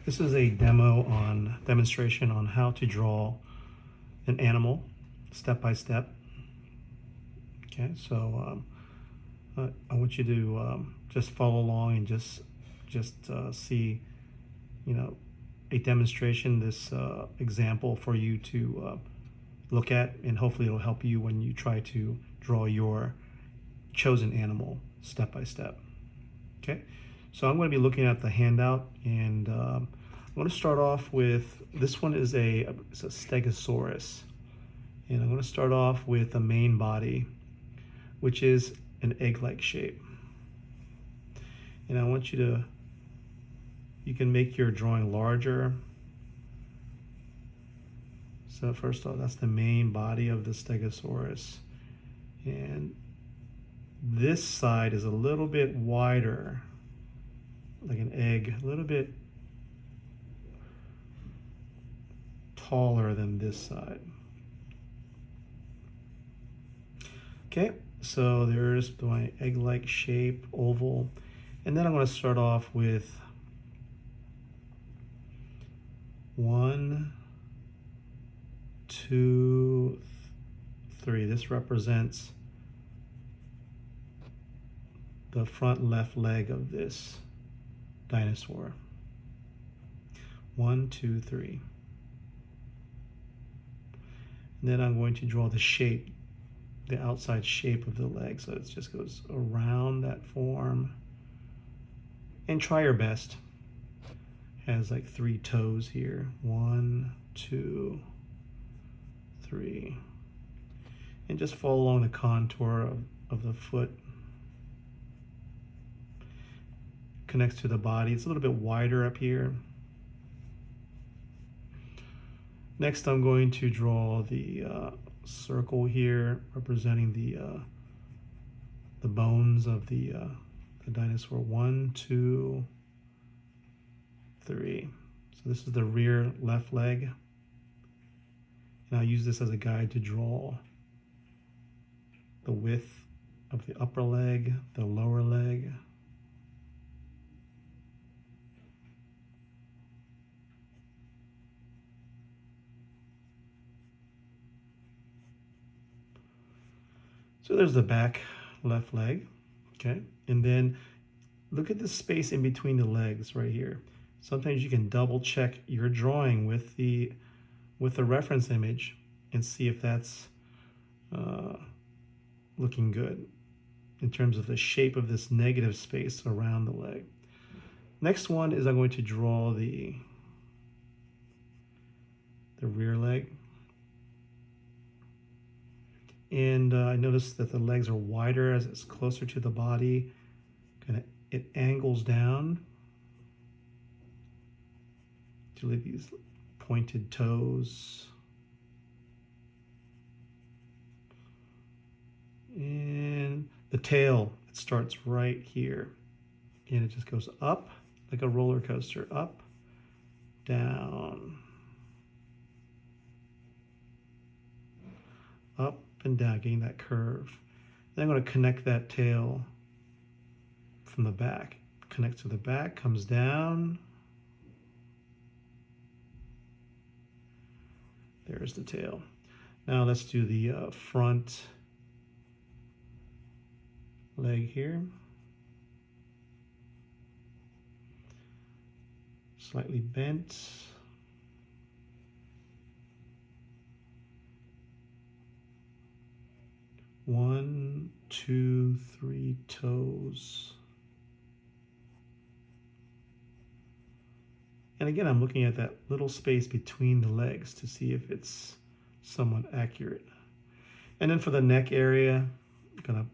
This is a demonstration on how to draw an animal step by step. Okay, so I want you to just follow along and just see, a demonstration, this example for you to look at, and hopefully it'll help you when you try to draw your chosen animal step by step. Okay, so I'm going to be looking at the handout, and I'm going to start off with this one is it's a Stegosaurus, and I'm going to start off with the main body, which is an egg-like shape. And I want you can make your drawing larger. So first off, that's the main body of the Stegosaurus. And this side is a little bit wider, like an egg, a little bit taller than this side. Okay, so there's my egg-like shape, oval. And then I'm going to start off with 1, 2, 3. This represents the front left leg of this dinosaur. 1, 2, 3. And then I'm going to draw the shape, the outside shape of the leg. So it just goes around that form. And try your best. Has like 3 toes here. 1, 2, 3. And just follow along the contour of the foot. Connects to the body. It's a little bit wider up here. Next, I'm going to draw the circle here, representing the bones of the dinosaur. 1, 2, 3. So this is the rear left leg. And I'll use this as a guide to draw the width of the upper leg, the lower leg. So there's the back left leg, okay? And then look at the space in between the legs right here. Sometimes you can double check your drawing with the reference image and see if that's looking good in terms of the shape of this negative space around the leg. Next one is I'm going to draw the rear leg. And I noticed that the legs are wider as it's closer to the body. It angles down to leave these pointed toes. And the tail, it starts right here. And it just goes up like a roller coaster. Up, down, up and down, getting that curve. Then I'm going to connect that tail from the back. Connect to the back, comes down. There's the tail. Now let's do the front leg here. Slightly bent. One, 2, 3 toes. And again, I'm looking at that little space between the legs to see if it's somewhat accurate. And then for the neck area, I'm gonna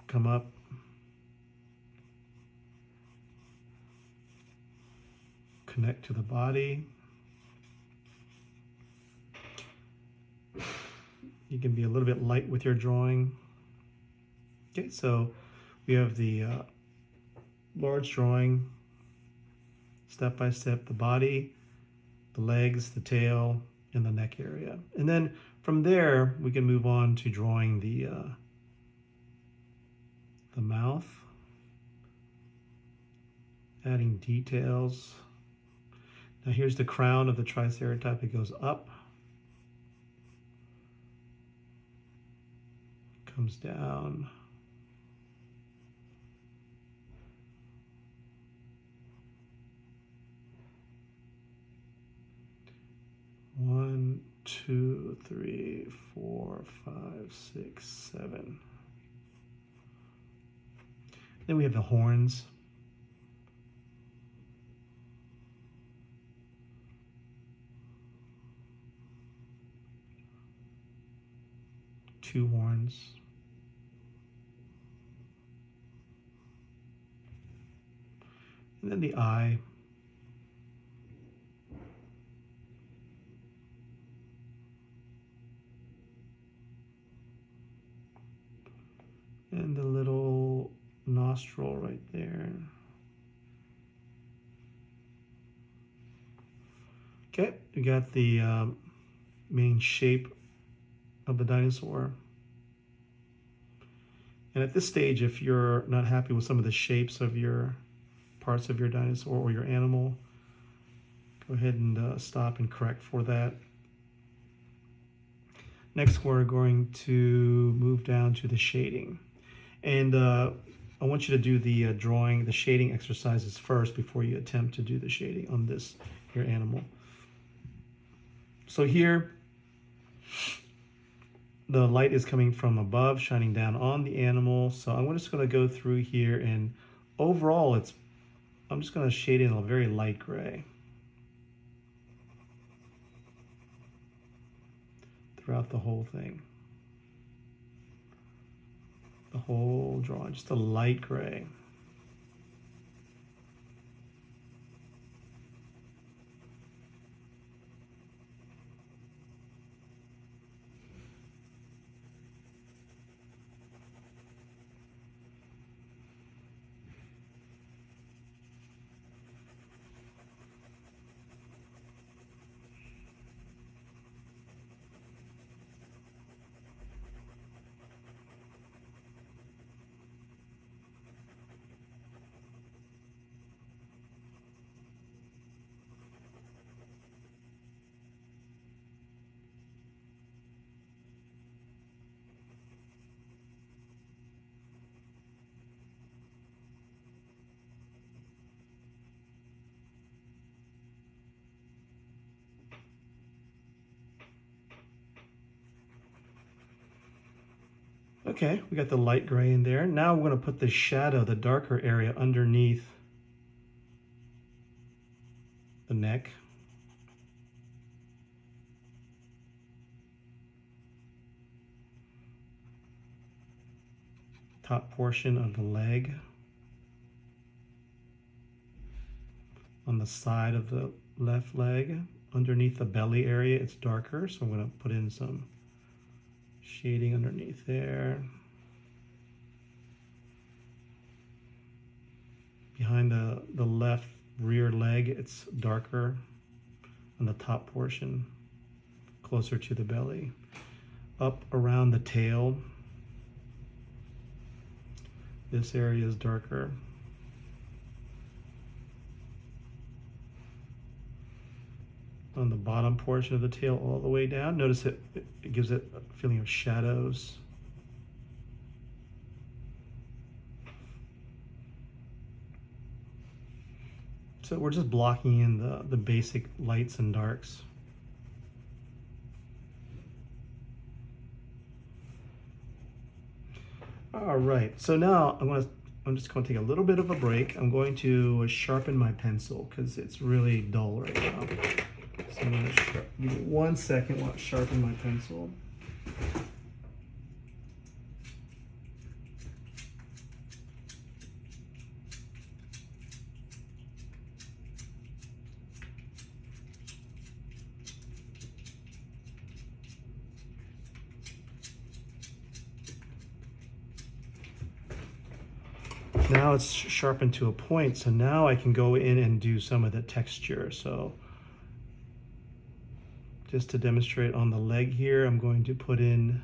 come up, connect to the body. You can be a little bit light with your drawing. Okay, so we have the large drawing, step by step, the body, the legs, the tail, and the neck area. And then from there, we can move on to drawing the mouth, adding details. Now here's the crown of the Triceratops. It goes up, comes down. One, two, three, four, five, six, seven. Then we have the horns. Two horns. And then the eye. And the little nostril right there. Okay, we got the main shape of the dinosaur. And at this stage, if you're not happy with some of the shapes of your parts of your dinosaur or your animal, go ahead and stop and correct for that. Next, we're going to move down to the shading. And I want you to do the drawing, the shading exercises first before you attempt to do the shading on this here animal. So here, the light is coming from above, shining down on the animal. So I'm just going to go through here, and overall, I'm just going to shade in a very light gray throughout the whole thing. The whole drawing, just a light gray. Okay, we got the light gray in there. Now we're going to put the shadow, the darker area underneath the neck. Top portion of the leg. On the side of the left leg, underneath the belly area, it's darker, so I'm going to put in some shading underneath there. Behind the left rear leg, it's darker on the top portion, closer to the belly. Up around the tail, this area is darker. On the bottom portion of the tail all the way down, notice it gives it a feeling of shadows. So we're just blocking in the basic lights and darks. All right, so now I'm just going to take a little bit of a break. I'm going to sharpen my pencil because it's really dull right now. So I'm going to give me 1 second while I sharpen my pencil. Now it's sharpened to a point, so now I can go in and do some of the texture. So just to demonstrate on the leg here, I'm going to put in,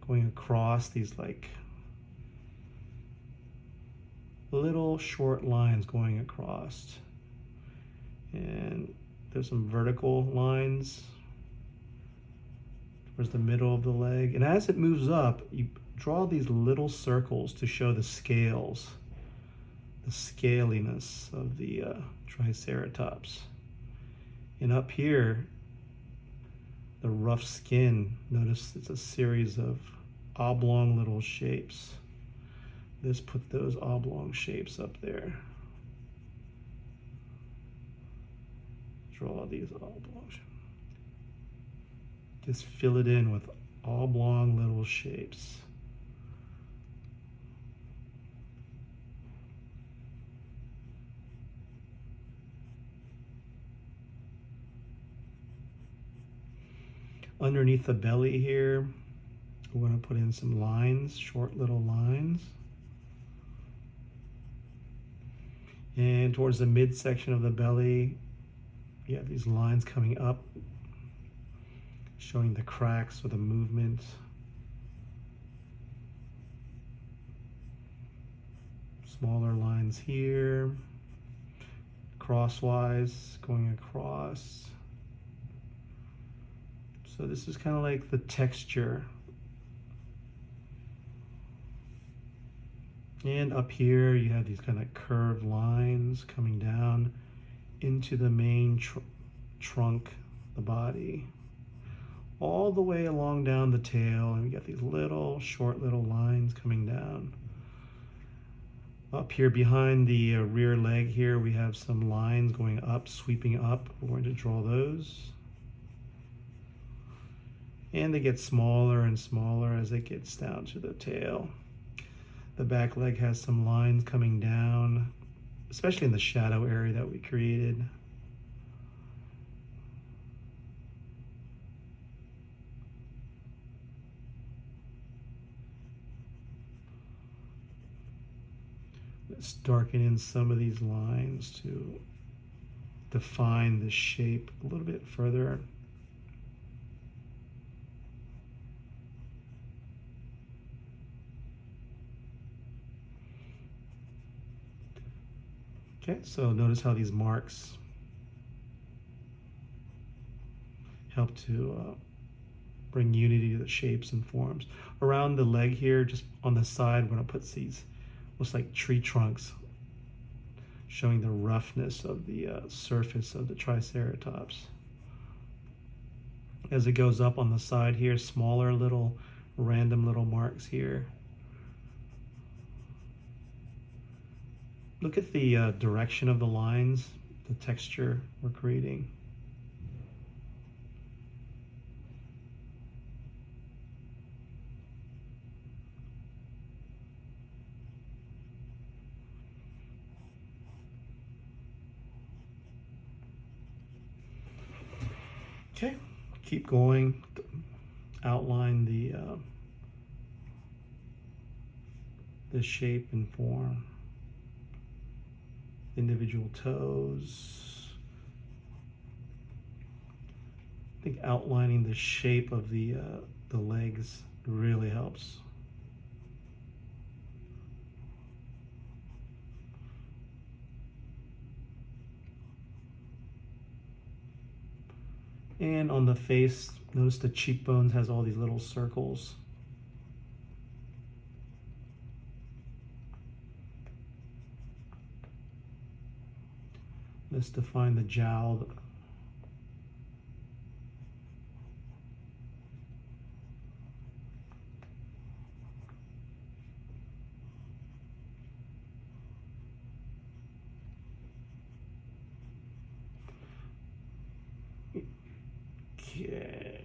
going across these like little short lines going across. And there's some vertical lines towards the middle of the leg. And as it moves up, you draw these little circles to show the scales, the scaliness of the Triceratops. And up here, the rough skin, notice it's a series of oblong little shapes. Let's put those oblong shapes up there. Draw these oblong shapes. Just fill it in with oblong little shapes. Underneath the belly here, we're going to put in some lines, short little lines. And towards the midsection of the belly, you have these lines coming up, showing the cracks or the movement. Smaller lines here, crosswise, going across. So this is kind of like the texture. And up here you have these kind of curved lines coming down into the main trunk, the body, all the way along down the tail, and we got these little short little lines coming down. Up here behind the rear leg here, we have some lines going up, sweeping up. We're going to draw those. And they get smaller and smaller as it gets down to the tail. The back leg has some lines coming down, especially in the shadow area that we created. Let's darken in some of these lines to define the shape a little bit further. Okay, so notice how these marks help to bring unity to the shapes and forms. Around the leg here, just on the side, we're going to put these looks like tree trunks, showing the roughness of the surface of the Triceratops. As it goes up on the side here, smaller little random little marks here. Look at the direction of the lines, the texture we're creating. Okay, keep going. Outline the shape and form. Individual toes. I think outlining the shape of the legs really helps. And on the face, notice the cheekbones has all these little circles. Let's define the jowl. Okay.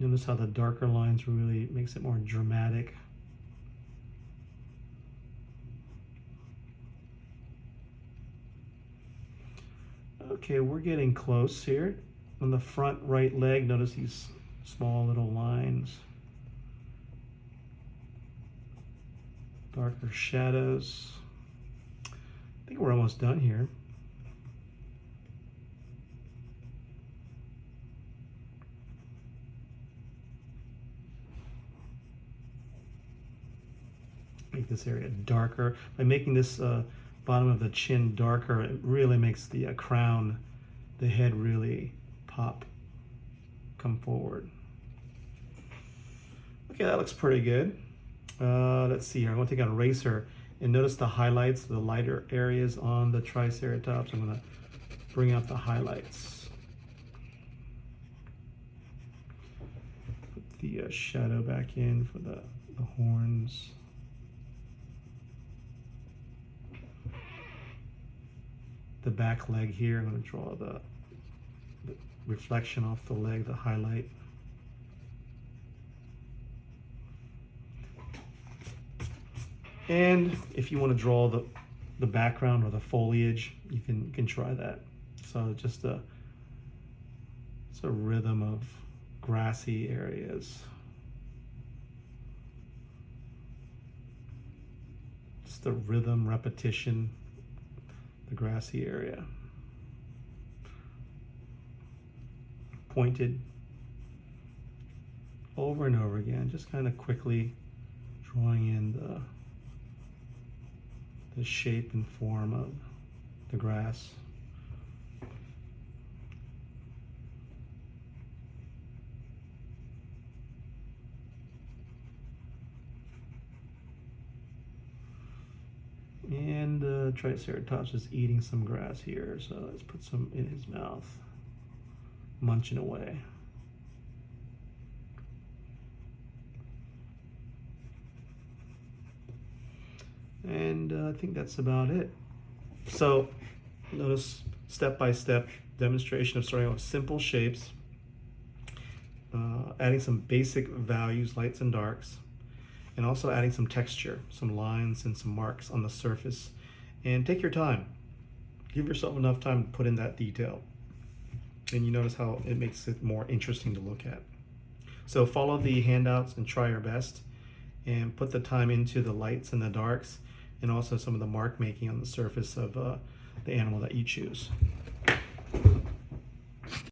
Notice how the darker lines really makes it more dramatic. Okay, we're getting close here. On the front right leg, notice these small little lines. Darker shadows. I think we're almost done here. make this area darker. By making this bottom of the chin darker, it really makes the crown, the head really pop, come forward. Okay, that looks pretty good. Let's see here. I'm going to take an eraser and notice the highlights, the lighter areas on the Triceratops. I'm going to bring out the highlights. Put the shadow back in for the horns. The back leg here, I'm going to draw the reflection off the leg, the highlight. And if you want to draw the background or the foliage, you can try that. So just it's a rhythm of grassy areas. Just the rhythm, repetition, the grassy area. Pointed over and over again, just kind of quickly drawing in the shape and form of the grass. And the Triceratops is eating some grass here, so let's put some in his mouth, munching away. And I think that's about it. So notice step-by-step demonstration of starting with simple shapes, adding some basic values, lights and darks, and also adding some texture, some lines and some marks on the surface. And take your time. Give yourself enough time to put in that detail. And you notice how it makes it more interesting to look at. So follow the handouts and try your best, and put the time into the lights and the darks, and also some of the mark making on the surface of the animal that you choose.